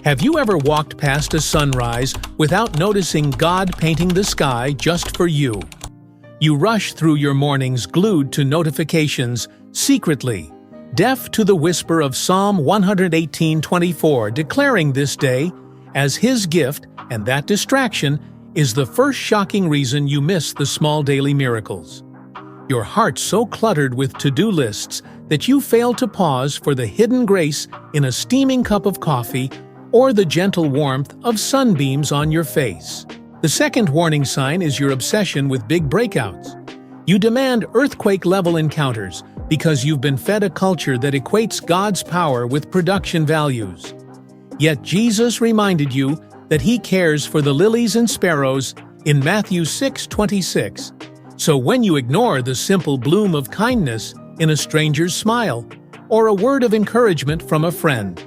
Have you ever walked past a sunrise without noticing God painting the sky just for you? You rush through your mornings glued to notifications, secretly, deaf to the whisper of Psalm 118:24 declaring this day as His gift, and that distraction is the first shocking reason you miss the small daily miracles. Your heart so cluttered with to-do lists that you fail to pause for the hidden grace in a steaming cup of coffee or the gentle warmth of sunbeams on your face. The second warning sign is your obsession with big breakouts. You demand earthquake-level encounters because you've been fed a culture that equates God's power with production values. Yet Jesus reminded you that He cares for the lilies and sparrows in Matthew 6:26. So when you ignore the simple bloom of kindness in a stranger's smile or a word of encouragement from a friend,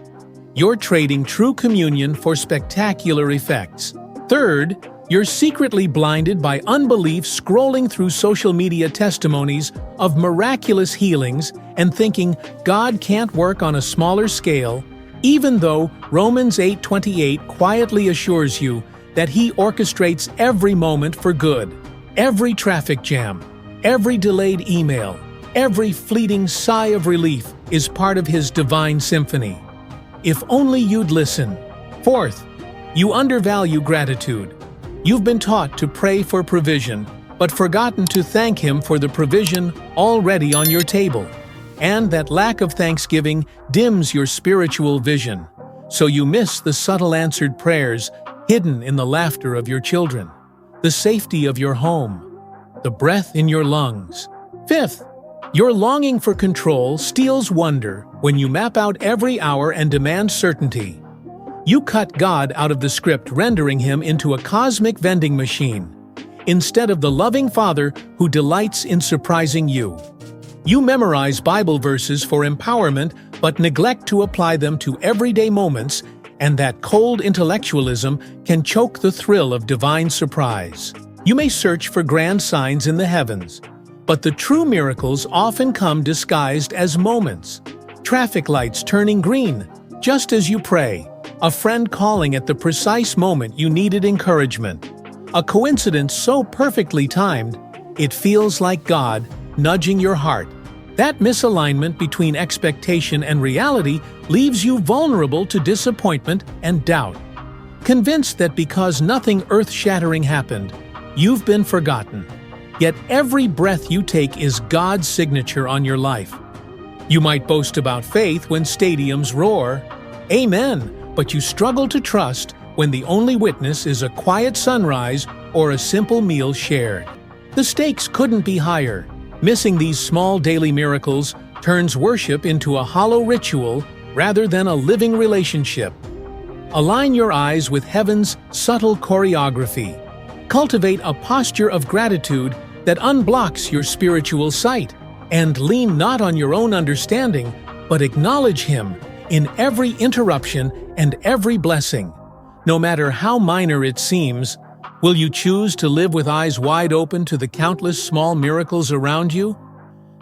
you're trading true communion for spectacular effects. Third, you're secretly blinded by unbelief, scrolling through social media testimonies of miraculous healings and thinking God can't work on a smaller scale, even though Romans 8:28 quietly assures you that He orchestrates every moment for good. Every traffic jam, every delayed email, every fleeting sigh of relief is part of His divine symphony. If only you'd listen. Fourth, you undervalue gratitude. You've been taught to pray for provision, but forgotten to thank Him for the provision already on your table. And that lack of thanksgiving dims your spiritual vision, so you miss the subtle answered prayers hidden in the laughter of your children, the safety of your home, the breath in your lungs. Fifth, your longing for control steals wonder when you map out every hour and demand certainty. You cut God out of the script, rendering Him into a cosmic vending machine, instead of the loving Father who delights in surprising you. You memorize Bible verses for empowerment but neglect to apply them to everyday moments, and that cold intellectualism can choke the thrill of divine surprise. You may search for grand signs in the heavens, but the true miracles often come disguised as moments. Traffic lights turning green just as you pray, a friend calling at the precise moment you needed encouragement, a coincidence so perfectly timed it feels like God nudging your heart. That misalignment between expectation and reality leaves you vulnerable to disappointment and doubt, convinced that because nothing earth-shattering happened, you've been forgotten. Yet every breath you take is God's signature on your life. You might boast about faith when stadiums roar, "Amen," but you struggle to trust when the only witness is a quiet sunrise or a simple meal shared. The stakes couldn't be higher. Missing these small daily miracles turns worship into a hollow ritual rather than a living relationship. Align your eyes with heaven's subtle choreography. Cultivate a posture of gratitude that unblocks your spiritual sight, and lean not on your own understanding, but acknowledge Him in every interruption and every blessing. No matter how minor it seems, will you choose to live with eyes wide open to the countless small miracles around you?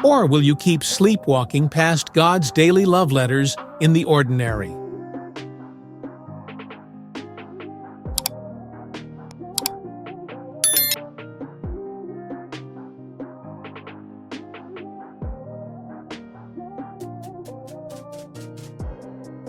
Or will you keep sleepwalking past God's daily love letters in the ordinary?